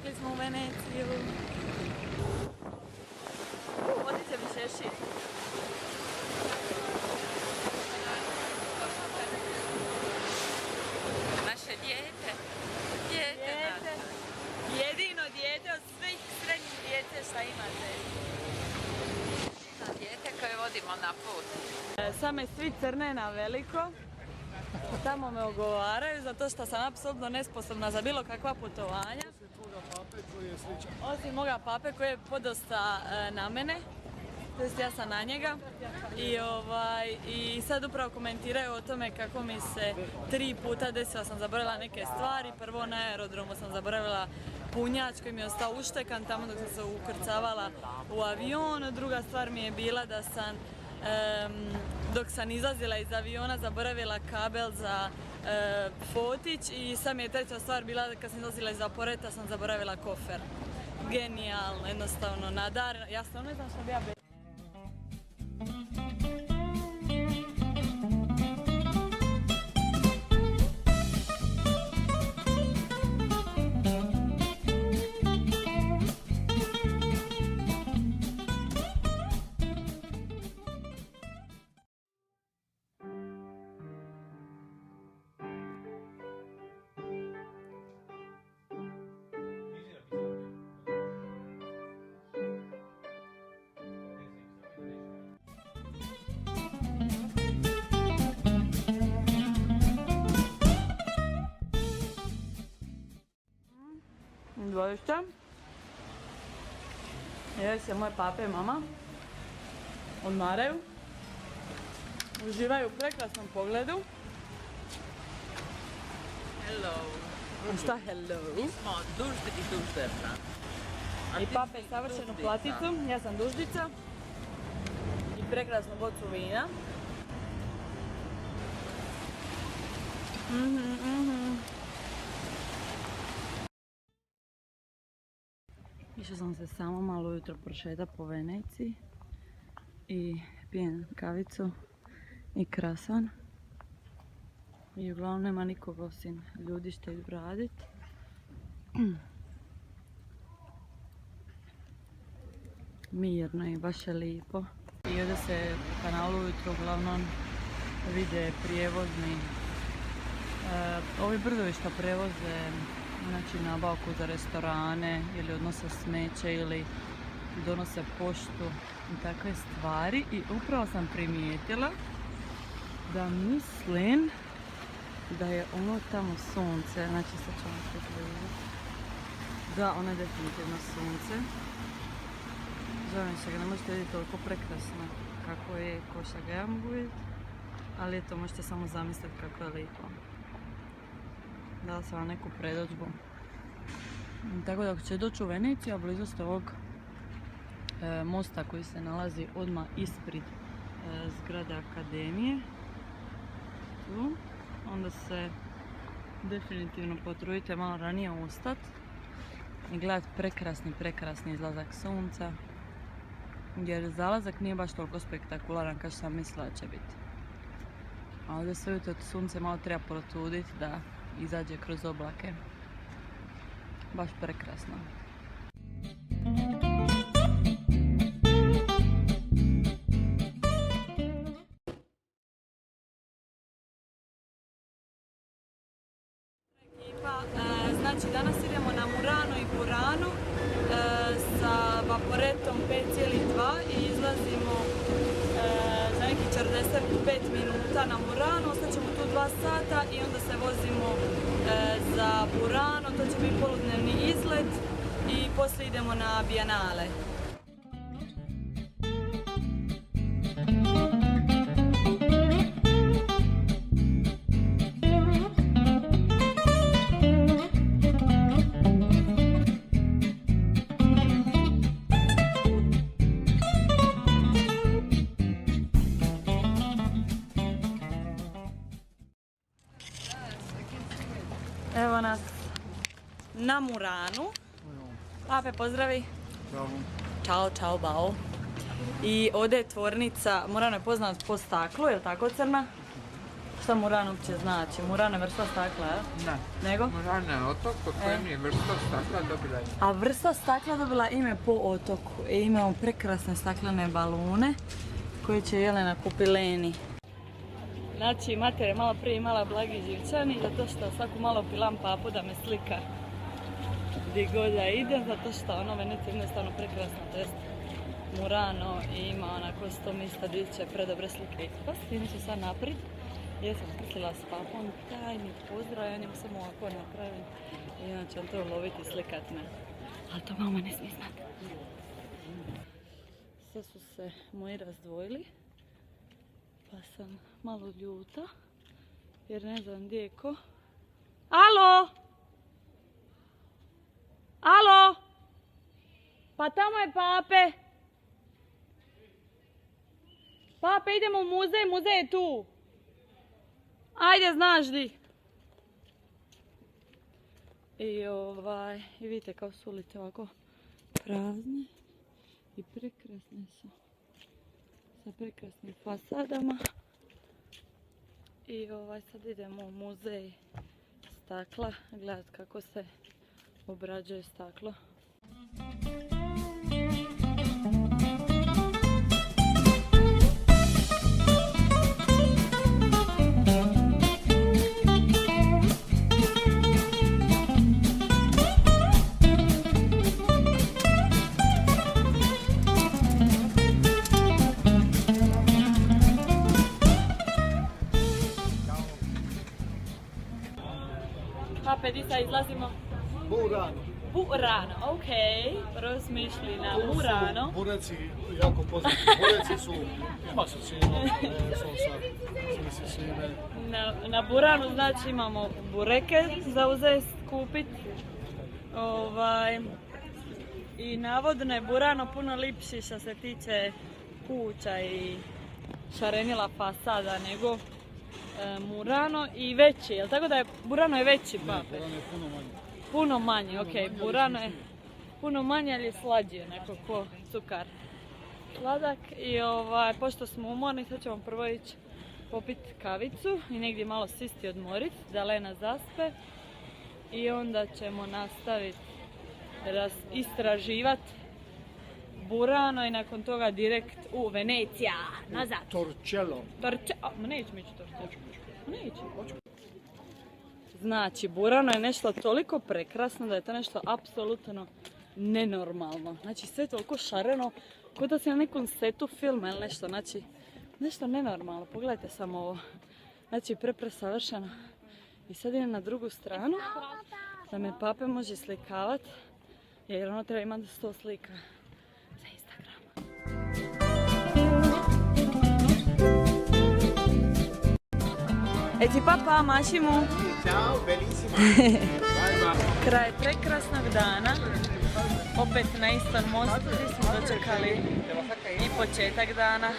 Došli smo u Veneciju. Vodite mi šešir. Naše dijete. Dijete. Jedino dijete od svih srednjih djece šta imate. Jedino dijete koje vodimo na put. Same svi crne na veliko. Tamo me ogovaraju zato što sam apsolutno nesposobna za bilo kakva putovanja. Osim moga pape koji je podosta na mene. To jest ja sam na njega. I sad upravo komentiraju o tome kako mi se 3 puta desilo, sam zaboravila neke stvari. Prvo na aerodromu sam zaboravila punjač koji mi je ostao uštekan tamo dok sam se ukrcavala u avion. Druga stvar mi je bila da sam dok sam izlazila iz aviona zaboravila kabel za fotić i sad mi je treća stvar bila kad sam izlazila iz aporeta sam zaboravila kofer. Genijalno, jednostavno nadar. Ja stvarno ne znam što bi ja dvojište. Evo se moje pape i mama. Odmaraju. Uživaju u prekrasnom pogledu. Hello. Šta hello? Mi smo duždi i dužderna. I pape savršenu platicu, ja sam duždica. I prekrasnu bocu vina. Išla sam se samo malo ujutro prošetati po Veneciji i pijem kavicu i krasan. I uglavnom nema nikog osim ljudi što idu radit. Mirno i baš je lijepo. I ovdje se u kanalu ujutro uglavnom vide prijevozni. Ovi brdovi što prevoze znači nabavku za restorane ili odnose smeće ili donose poštu i takve stvari. I upravo sam primijetila da mislim da je ono tamo sunce, znači sad ćemo se gledati. Da, ono je definitivno sunce. Žao mi se ga ne možete vidjeti toliko prekrasno kako je ko što ga ja mogu vidjeti. Ali eto, možete samo zamisliti kako je lijepo. Dala sam vam neku predođbu. Tako da ako će doći u Veneciju, a blizu ste ovog mosta koji se nalazi odmah ispred zgrade akademije, tu, onda se definitivno potrudite malo ranije ustati i gledati prekrasni izlazak sunca, jer zalazak nije baš toliko spektakularan kao što sam mislila da će biti. A ovdje se ujutro sunce malo treba potruditi da izađe kroz oblake. Baš prekrasno. Ekipa, znači danas idemo na Murano i Burano sa vaporetom 5,2 i izlazimo za nekih 45 minuta na Murano, ostaćemo tu 2 sata i onda se vozimo za Burano, to će biti poludnevni izlet i poslije idemo na Biennale. Evo nas na Muranu. Pape, pozdravi. Bravo. Ćao, čao, bao. I ovdje je tvornica, Murano je poznat po staklu, je li tako, Crna? šta Murano uopće znači? Murano je vrsta stakla, je? Ne. Nego? Murano je otok po kojem je vrsta stakla dobila ime. A vrsta stakla dobila ime po otoku. I imamo prekrasne staklene balune koje će Jelena kupi Leni. Znači, mater je malo prije imala blagi živčani zato što svaku malo pilam papu da me slika gdje god ja idem, zato što ono Venecija je jednostavno prekrasno, to jest Murano i ima onako 100 mjesta gdje će predobre slike. Pa s tim ću sad naprijed. Ja sam smislila s papom tajni pozdrav, ja njemu samo ovako napravim i onda će on to loviti i slikat me. Ali to mama ne smije znati. Sad su se moji razdvojili, pa sam malo ljuta jer ne znam gdje je ko. Alo! Alo! Pa tamo je pape! Pape, idemo u muzej, muzej je tu! Ajde, znaš di! I vidite kao su ulice ovako prazne i prekrasne su. Sa prekrasnim fasadama. I sad idemo u muzej stakla, gledat kako se obrađuje staklo. Pape, di sad izlazimo? Burano. Burano, ok. Prvo smo išli na Murano. Bureci, jako poznati. Bureci su asociino, sa sime. Na Buranu znači imamo bureke za uzeti kupit. I navodno je Burano puno lipši što se tiče kuća i šarenila fasada nego Murano i veći, jel tako da je Burano je veći, pape? Burano je puno manje. Puno manji, ok, Burano je puno manje, ali je slađi, onako ko cukar. Sladak i pošto smo umorni, sad ćemo prvo ići popit kavicu i negdje malo sisti i odmorit, da Lena zaspe. I onda ćemo nastaviti istraživati Burano i nakon toga direkt u Venecija, nazad. Torcello. Ma nećemo ići Torcello. Nećemo. Znači, Burano je nešto toliko prekrasno da je to nešto apsolutno nenormalno. Znači, sve je toliko šareno, kao da si na nekom setu filma ili nešto. Znači, nešto nenormalno. Pogledajte samo ovo. Znači, presavršeno. I sad idem na drugu stranu da me pape može slikavat, jer ono treba imati 100 slika za Instagram. Eci papa, maši mu! Ciao, bellissima. Bye bye. Kraj prekrasnog dana, opet na istom mostu gdje smo dočekali i početak dana.